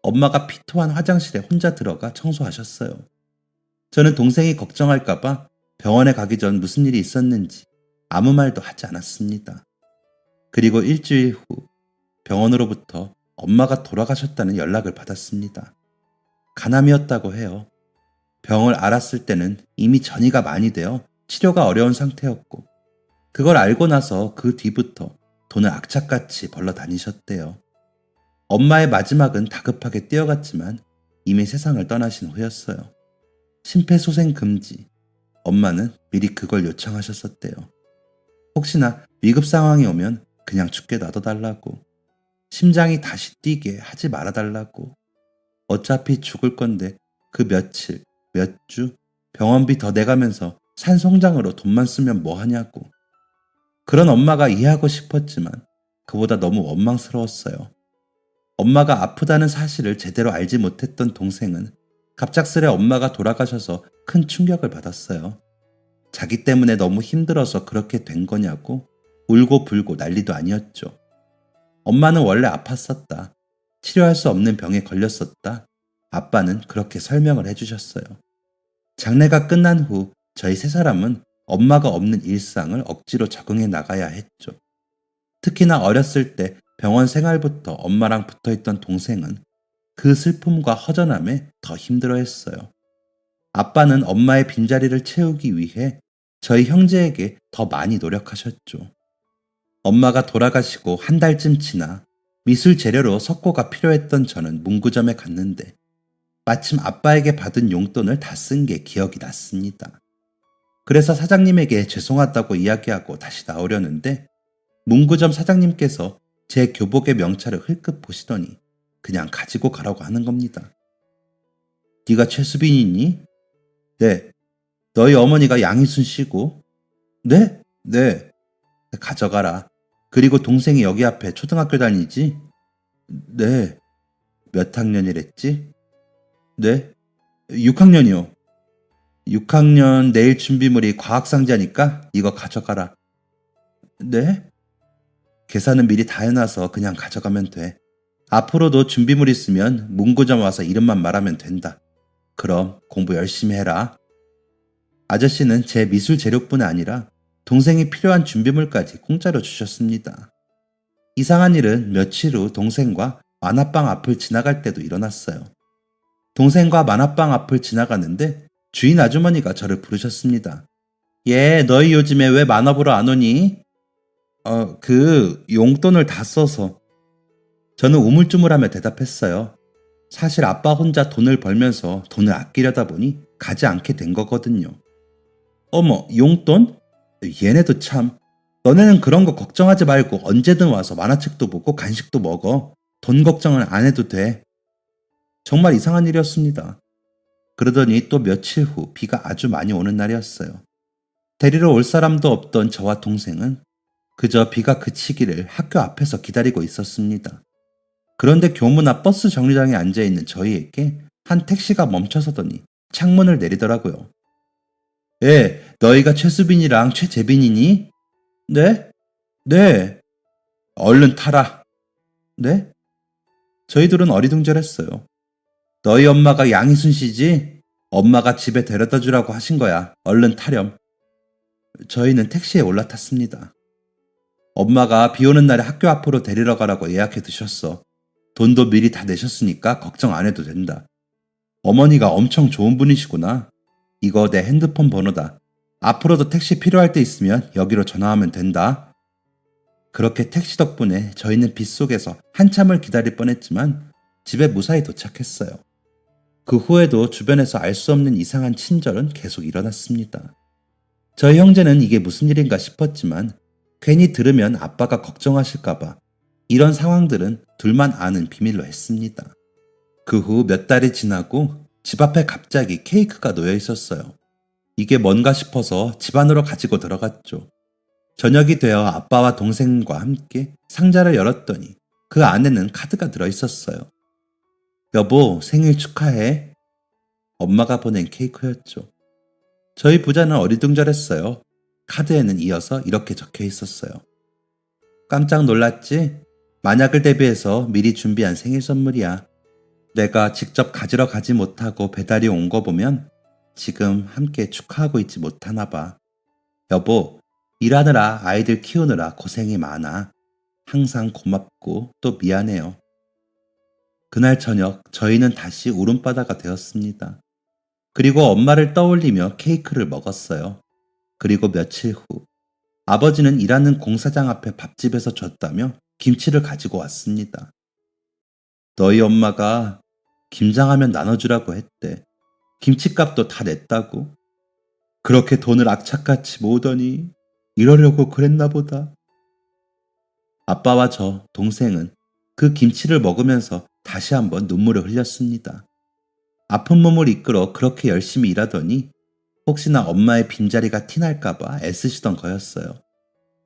엄마가 피토한 화장실에 혼자 들어가 청소하셨어요. 저는 동생이 걱정할까봐 병원에 가기 전 무슨 일이 있었는지 아무 말도 하지 않았습니다. 그리고 일주일 후 병원으로부터 엄마가 돌아가셨다는 연락을 받았습니다. 간암이었다고 해요. 병을 알았을 때는 이미 전이가 많이 되어 치료가 어려운 상태였고 그걸 알고 나서 그 뒤부터 돈을 악착같이 벌러 다니셨대요. 엄마의 마지막은 다급하게 뛰어갔지만 이미 세상을 떠나신 후였어요. 심폐소생 금지. 엄마는 미리 그걸 요청하셨었대요. 혹시나 위급 상황이 오면 그냥 죽게 놔둬달라고. 심장이 다시 뛰게 하지 말아달라고. 어차피 죽을 건데 그 며칠, 몇 주 병원비 더 내가면서 산송장으로 돈만 쓰면 뭐하냐고. 그런 엄마가 이해하고 싶었지만 그보다 너무 원망스러웠어요. 엄마가 아프다는 사실을 제대로 알지 못했던 동생은 갑작스레 엄마가 돌아가셔서 큰 충격을 받았어요. 자기 때문에 너무 힘들어서 그렇게 된 거냐고 울고 불고 난리도 아니었죠. 엄마는 원래 아팠었다. 치료할 수 없는 병에 걸렸었다. 아빠는 그렇게 설명을 해주셨어요. 장례가 끝난 후 저희 세 사람은 엄마가 없는 일상을 억지로 적응해 나가야 했죠. 특히나 어렸을 때 병원 생활부터 엄마랑 붙어있던 동생은 그 슬픔과 허전함에 더 힘들어했어요. 아빠는 엄마의 빈자리를 채우기 위해 저희 형제에게 더 많이 노력하셨죠. 엄마가 돌아가시고 한 달쯤 지나 미술 재료로 석고가 필요했던 저는 문구점에 갔는데 마침 아빠에게 받은 용돈을 다 쓴 게 기억이 났습니다. 그래서 사장님에게 죄송하다고 이야기하고 다시 나오려는데 문구점 사장님께서 제 교복의 명찰을 흘끗 보시더니 그냥 가지고 가라고 하는 겁니다. 네가 최수빈이니? 네. 너희 어머니가 양희순 씨고? 네? 네. 가져가라. 그리고 동생이 여기 앞에 초등학교 다니지? 네. 몇 학년이랬지? 네. 6학년이요. 6학년 내일 준비물이 과학상자니까 이거 가져가라. 네? 계산은 미리 다 해놔서 그냥 가져가면 돼. 앞으로도 준비물 있으면 문구점 와서 이름만 말하면 된다. 그럼 공부 열심히 해라. 아저씨는 제 미술 재료뿐 아니라 동생이 필요한 준비물까지 공짜로 주셨습니다. 이상한 일은 며칠 후 동생과 만화방 앞을 지나갈 때도 일어났어요. 동생과 만화방 앞을 지나가는데 주인 아주머니가 저를 부르셨습니다. 얘, 너희 요즘에 왜 만화 보러 안 오니? 용돈을 다 써서. 저는 우물쭈물하며 대답했어요. 사실 아빠 혼자 돈을 벌면서 돈을 아끼려다 보니 가지 않게 된 거거든요. 어머, 용돈? 얘네도 참. 너네는 그런 거 걱정하지 말고 언제든 와서 만화책도 보고 간식도 먹어. 돈 걱정은 안 해도 돼. 정말 이상한 일이었습니다. 그러더니 또 며칠 후 비가 아주 많이 오는 날이었어요. 데리러 올 사람도 없던 저와 동생은 그저 비가 그치기를 학교 앞에서 기다리고 있었습니다. 그런데 교문 앞 버스 정류장에 앉아있는 저희에게 한 택시가 멈춰서더니 창문을 내리더라고요. 너희가 최수빈이랑 최재빈이니? 네? 네. 얼른 타라. 네? 저희들은 어리둥절했어요. 너희 엄마가 양희순 씨지? 엄마가 집에 데려다 주라고 하신 거야. 얼른 타렴. 저희는 택시에 올라탔습니다. 엄마가 비 오는 날에 학교 앞으로 데리러 가라고 예약해 두셨어. 돈도 미리 다 내셨으니까 걱정 안 해도 된다. 어머니가 엄청 좋은 분이시구나. 이거 내 핸드폰 번호다. 앞으로도 택시 필요할 때 있으면 여기로 전화하면 된다. 그렇게 택시 덕분에 저희는 빗속에서 한참을 기다릴 뻔했지만 집에 무사히 도착했어요. 그 후에도 주변에서 알 수 없는 이상한 친절은 계속 일어났습니다. 저희 형제는 이게 무슨 일인가 싶었지만 괜히 들으면 아빠가 걱정하실까봐 이런 상황들은 둘만 아는 비밀로 했습니다. 그 후 몇 달이 지나고 집 앞에 갑자기 케이크가 놓여 있었어요. 이게 뭔가 싶어서 집 안으로 가지고 들어갔죠. 저녁이 되어 아빠와 동생과 함께 상자를 열었더니 그 안에는 카드가 들어있었어요. 여보, 생일 축하해. 엄마가 보낸 케이크였죠. 저희 부자는 어리둥절했어요. 카드에는 이어서 이렇게 적혀 있었어요. 깜짝 놀랐지? 만약을 대비해서 미리 준비한 생일 선물이야. 내가 직접 가지러 가지 못하고 배달이 온 거 보면 지금 함께 축하하고 있지 못하나 봐. 여보, 일하느라 아이들 키우느라 고생이 많아. 항상 고맙고 또 미안해요. 그날 저녁 저희는 다시 울음바다가 되었습니다. 그리고 엄마를 떠올리며 케이크를 먹었어요. 그리고 며칠 후 아버지는 일하는 공사장 앞에 밥집에서 줬다며 김치를 가지고 왔습니다. 너희 엄마가 김장하면 나눠주라고 했대. 김치값도 다 냈다고. 그렇게 돈을 악착같이 모으더니 이러려고 그랬나 보다. 아빠와 저, 동생은 그 김치를 먹으면서 다시 한번 눈물을 흘렸습니다. 아픈 몸을 이끌어 그렇게 열심히 일하더니 혹시나 엄마의 빈자리가 티날까봐 애쓰시던 거였어요.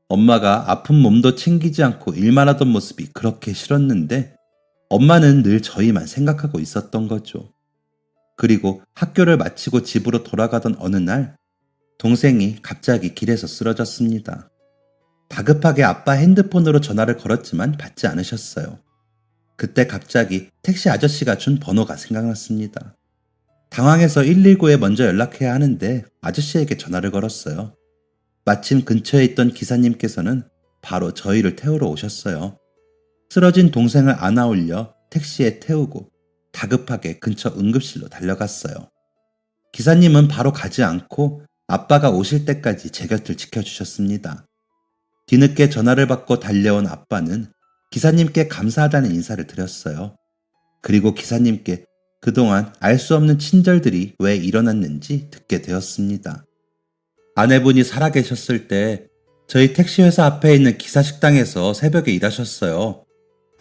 엄마가 아픈 몸도 챙기지 않고 일만 하던 모습이 그렇게 싫었는데 엄마는 늘 저희만 생각하고 있었던 거죠. 그리고 학교를 마치고 집으로 돌아가던 어느 날 동생이 갑자기 길에서 쓰러졌습니다. 다급하게 아빠 핸드폰으로 전화를 걸었지만 받지 않으셨어요. 그때 갑자기 택시 아저씨가 준 번호가 생각났습니다. 당황해서 119에 먼저 연락해야 하는데 아저씨에게 전화를 걸었어요. 마침 근처에 있던 기사님께서는 바로 저희를 태우러 오셨어요. 쓰러진 동생을 안아 올려 택시에 태우고 다급하게 근처 응급실로 달려갔어요. 기사님은 바로 가지 않고 아빠가 오실 때까지 제 곁을 지켜주셨습니다. 뒤늦게 전화를 받고 달려온 아빠는 기사님께 감사하다는 인사를 드렸어요. 그리고 기사님께 그동안 알 수 없는 친절들이 왜 일어났는지 듣게 되었습니다. 아내분이 살아계셨을 때 저희 택시회사 앞에 있는 기사식당에서 새벽에 일하셨어요.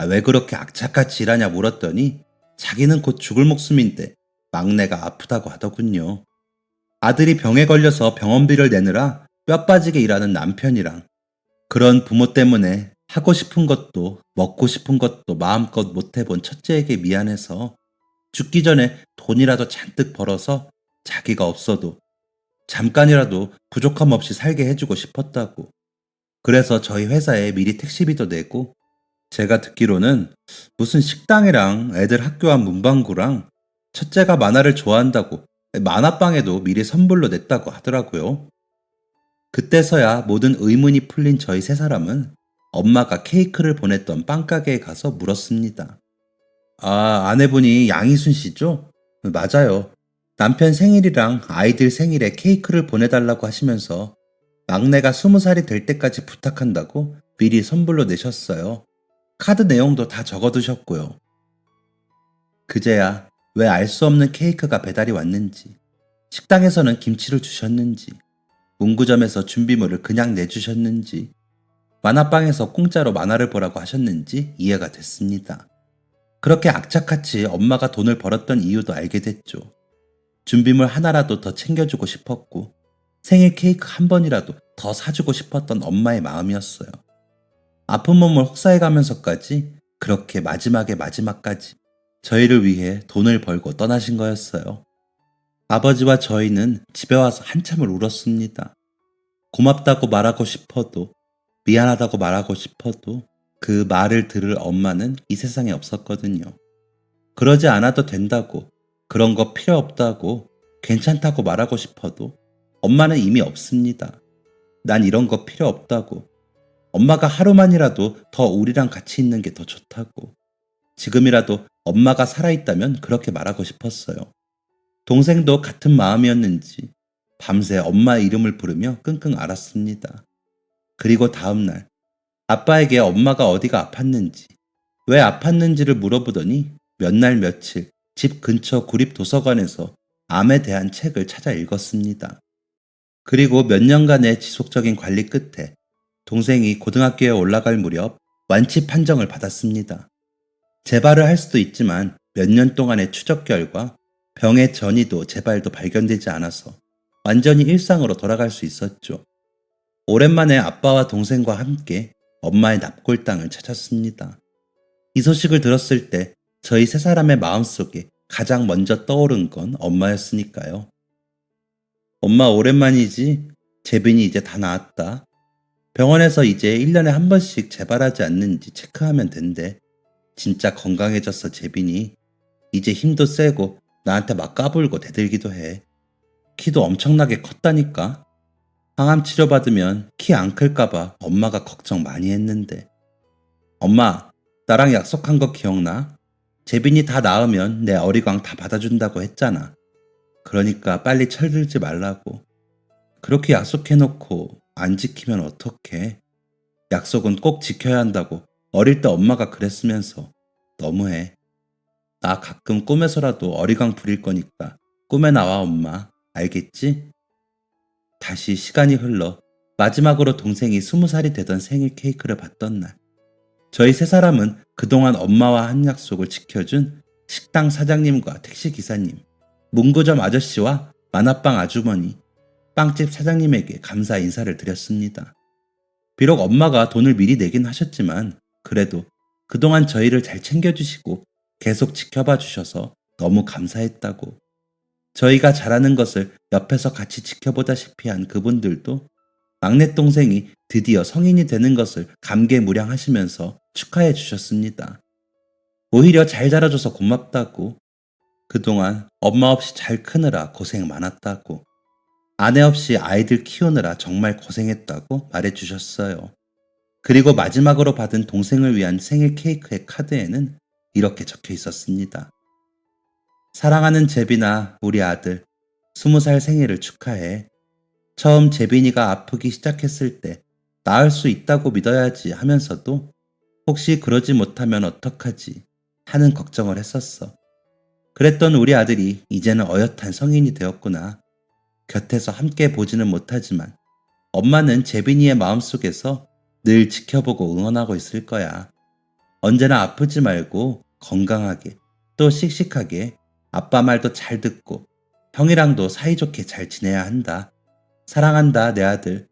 왜 그렇게 악착같이 일하냐 물었더니 자기는 곧 죽을 목숨인데 막내가 아프다고 하더군요. 아들이 병에 걸려서 병원비를 내느라 뼈 빠지게 일하는 남편이랑 그런 부모 때문에 하고 싶은 것도 먹고 싶은 것도 마음껏 못 해본 첫째에게 미안해서 죽기 전에 돈이라도 잔뜩 벌어서 자기가 없어도 잠깐이라도 부족함 없이 살게 해주고 싶었다고. 그래서 저희 회사에 미리 택시비도 내고 제가 듣기로는 무슨 식당이랑 애들 학교 앞 문방구랑 첫째가 만화를 좋아한다고 만화방에도 미리 선물로 냈다고 하더라고요. 그때서야 모든 의문이 풀린 저희 세 사람은 엄마가 케이크를 보냈던 빵가게에 가서 물었습니다. 아내분이 양희순 씨죠? 맞아요. 남편 생일이랑 아이들 생일에 케이크를 보내달라고 하시면서 막내가 20살이 될 때까지 부탁한다고 미리 선물로 내셨어요. 카드 내용도 다 적어두셨고요. 그제야 왜 알 수 없는 케이크가 배달이 왔는지, 식당에서는 김치를 주셨는지, 문구점에서 준비물을 그냥 내주셨는지, 만화방에서 공짜로 만화를 보라고 하셨는지 이해가 됐습니다. 그렇게 악착같이 엄마가 돈을 벌었던 이유도 알게 됐죠. 준비물 하나라도 더 챙겨주고 싶었고 생일 케이크 한 번이라도 더 사주고 싶었던 엄마의 마음이었어요. 아픈 몸을 혹사해가면서까지 그렇게 마지막까지 저희를 위해 돈을 벌고 떠나신 거였어요. 아버지와 저희는 집에 와서 한참을 울었습니다. 고맙다고 말하고 싶어도 미안하다고 말하고 싶어도 그 말을 들을 엄마는 이 세상에 없었거든요. 그러지 않아도 된다고, 그런 거 필요 없다고, 괜찮다고 말하고 싶어도 엄마는 이미 없습니다. 난 이런 거 필요 없다고, 엄마가 하루만이라도 더 우리랑 같이 있는 게 더 좋다고, 지금이라도 엄마가 살아있다면 그렇게 말하고 싶었어요. 동생도 같은 마음이었는지 밤새 엄마 이름을 부르며 끙끙 앓았습니다. 그리고 다음날 아빠에게 엄마가 어디가 아팠는지, 왜 아팠는지를 물어보더니 몇 날 며칠 집 근처 구립도서관에서 암에 대한 책을 찾아 읽었습니다. 그리고 몇 년간의 지속적인 관리 끝에 동생이 고등학교에 올라갈 무렵 완치 판정을 받았습니다. 재발을 할 수도 있지만 몇 년 동안의 추적 결과 병의 전이도 재발도 발견되지 않아서 완전히 일상으로 돌아갈 수 있었죠. 오랜만에 아빠와 동생과 함께 엄마의 납골당을 찾았습니다. 이 소식을 들었을 때 저희 세 사람의 마음속에 가장 먼저 떠오른 건 엄마였으니까요. 엄마 오랜만이지? 재빈이 이제 다 나았다. 병원에서 이제 1년에 한 번씩 재발하지 않는지 체크하면 된대. 진짜 건강해졌어 재빈이. 이제 힘도 세고 나한테 막 까불고 대들기도 해. 키도 엄청나게 컸다니까. 항암 치료받으면 키 안 클까봐 엄마가 걱정 많이 했는데. 엄마, 나랑 약속한 거 기억나? 재빈이 다 나으면 내 어리광 다 받아준다고 했잖아. 그러니까 빨리 철들지 말라고. 그렇게 약속해놓고 안 지키면 어떡해. 약속은 꼭 지켜야 한다고 어릴 때 엄마가 그랬으면서 너무해. 나 가끔 꿈에서라도 어리광 부릴 거니까 꿈에 나와 엄마. 알겠지? 다시 시간이 흘러 마지막으로 동생이 20살이 되던 생일 케이크를 받던 날. 저희 세 사람은 그동안 엄마와 한 약속을 지켜준 식당 사장님과 택시 기사님, 문구점 아저씨와 만화방 아주머니, 빵집 사장님에게 감사 인사를 드렸습니다. 비록 엄마가 돈을 미리 내긴 하셨지만 그래도 그동안 저희를 잘 챙겨주시고 계속 지켜봐 주셔서 너무 감사했다고. 저희가 잘하는 것을 옆에서 같이 지켜보다시피 한 그분들도 막내 동생이 드디어 성인이 되는 것을 감개무량하시면서 축하해 주셨습니다. 오히려 잘 자라줘서 고맙다고, 그동안 엄마 없이 잘 크느라 고생 많았다고, 아내 없이 아이들 키우느라 정말 고생했다고 말해 주셨어요. 그리고 마지막으로 받은 동생을 위한 생일 케이크의 카드에는 이렇게 적혀 있었습니다. 사랑하는 재빈아, 우리 아들 20살 생일을 축하해. 처음 재빈이가 아프기 시작했을 때 나을 수 있다고 믿어야지 하면서도 혹시 그러지 못하면 어떡하지 하는 걱정을 했었어. 그랬던 우리 아들이 이제는 어엿한 성인이 되었구나. 곁에서 함께 보지는 못하지만 엄마는 재빈이의 마음속에서 늘 지켜보고 응원하고 있을 거야. 언제나 아프지 말고 건강하게 또 씩씩하게 아빠 말도 잘 듣고 형이랑도 사이좋게 잘 지내야 한다. 사랑한다, 내 아들.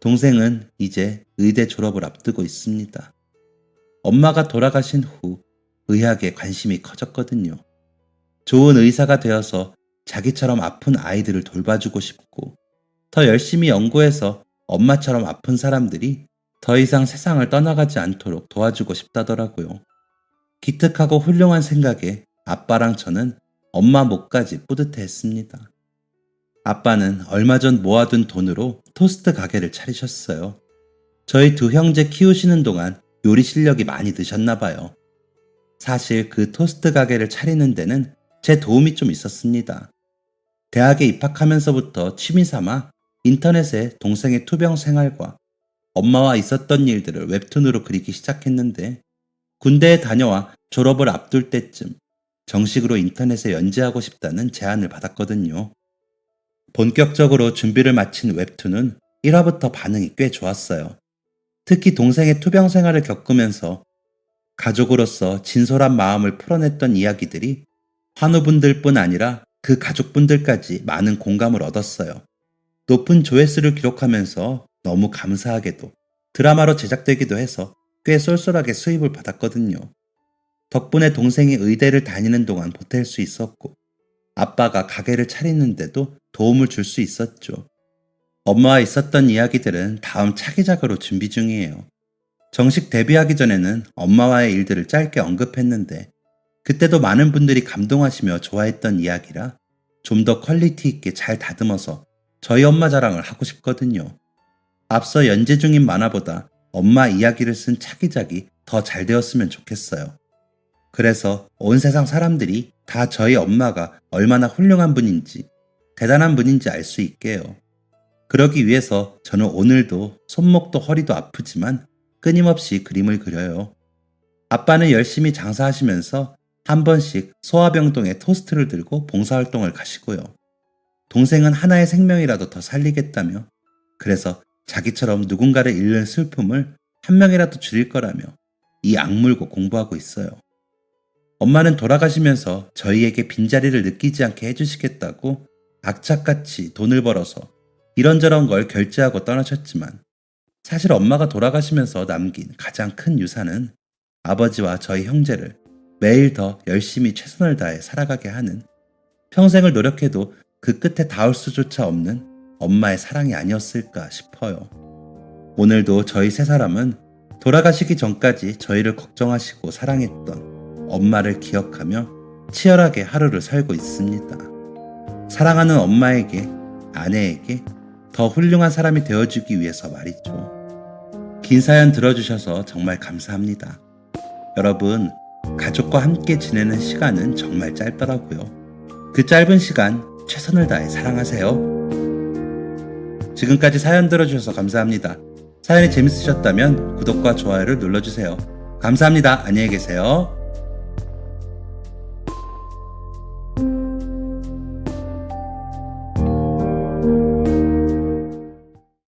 동생은 이제 의대 졸업을 앞두고 있습니다. 엄마가 돌아가신 후 의학에 관심이 커졌거든요. 좋은 의사가 되어서 자기처럼 아픈 아이들을 돌봐주고 싶고 더 열심히 연구해서 엄마처럼 아픈 사람들이 더 이상 세상을 떠나가지 않도록 도와주고 싶다더라고요. 기특하고 훌륭한 생각에 아빠랑 저는 엄마 목까지 뿌듯해했습니다. 아빠는 얼마 전 모아둔 돈으로 토스트 가게를 차리셨어요. 저희 두 형제 키우시는 동안 요리 실력이 많이 느셨나 봐요. 사실 그 토스트 가게를 차리는 데는 제 도움이 좀 있었습니다. 대학에 입학하면서부터 취미삼아 인터넷에 동생의 투병 생활과 엄마와 있었던 일들을 웹툰으로 그리기 시작했는데 군대에 다녀와 졸업을 앞둘 때쯤 정식으로 인터넷에 연재하고 싶다는 제안을 받았거든요. 본격적으로 준비를 마친 웹툰은 1화부터 반응이 꽤 좋았어요. 특히 동생의 투병 생활을 겪으면서 가족으로서 진솔한 마음을 풀어냈던 이야기들이 환우분들뿐 아니라 그 가족분들까지 많은 공감을 얻었어요. 높은 조회수를 기록하면서 너무 감사하게도 드라마로 제작되기도 해서 꽤 쏠쏠하게 수입을 받았거든요. 덕분에 동생이 의대를 다니는 동안 보탤 수 있었고 아빠가 가게를 차리는데도 도움을 줄 수 있었죠. 엄마와 있었던 이야기들은 다음 차기작으로 준비 중이에요. 정식 데뷔하기 전에는 엄마와의 일들을 짧게 언급했는데 그때도 많은 분들이 감동하시며 좋아했던 이야기라 좀 더 퀄리티 있게 잘 다듬어서 저희 엄마 자랑을 하고 싶거든요. 앞서 연재 중인 만화보다 엄마 이야기를 쓴 차기작이 더 잘 되었으면 좋겠어요. 그래서 온 세상 사람들이 다 저희 엄마가 얼마나 훌륭한 분인지 대단한 분인지 알 수 있게요. 그러기 위해서 저는 오늘도 손목도 허리도 아프지만 끊임없이 그림을 그려요. 아빠는 열심히 장사하시면서 한 번씩 소아병동에 토스트를 들고 봉사활동을 가시고요. 동생은 하나의 생명이라도 더 살리겠다며 그래서 자기처럼 누군가를 잃는 슬픔을 한 명이라도 줄일 거라며 이 악물고 공부하고 있어요. 엄마는 돌아가시면서 저희에게 빈자리를 느끼지 않게 해주시겠다고 악착같이 돈을 벌어서 이런저런 걸 결제하고 떠나셨지만 사실 엄마가 돌아가시면서 남긴 가장 큰 유산은 아버지와 저희 형제를 매일 더 열심히 최선을 다해 살아가게 하는 평생을 노력해도 그 끝에 닿을 수조차 없는 엄마의 사랑이 아니었을까 싶어요. 오늘도 저희 세 사람은 돌아가시기 전까지 저희를 걱정하시고 사랑했던 엄마를 기억하며 치열하게 하루를 살고 있습니다. 사랑하는 엄마에게, 아내에게 더 훌륭한 사람이 되어주기 위해서 말이죠. 긴 사연 들어주셔서 정말 감사합니다. 여러분, 가족과 함께 지내는 시간은 정말 짧더라고요. 그 짧은 시간 최선을 다해 사랑하세요. 지금까지 사연 들어주셔서 감사합니다. 사연이 재밌으셨다면 구독과 좋아요를 눌러주세요. 감사합니다. 안녕히 계세요.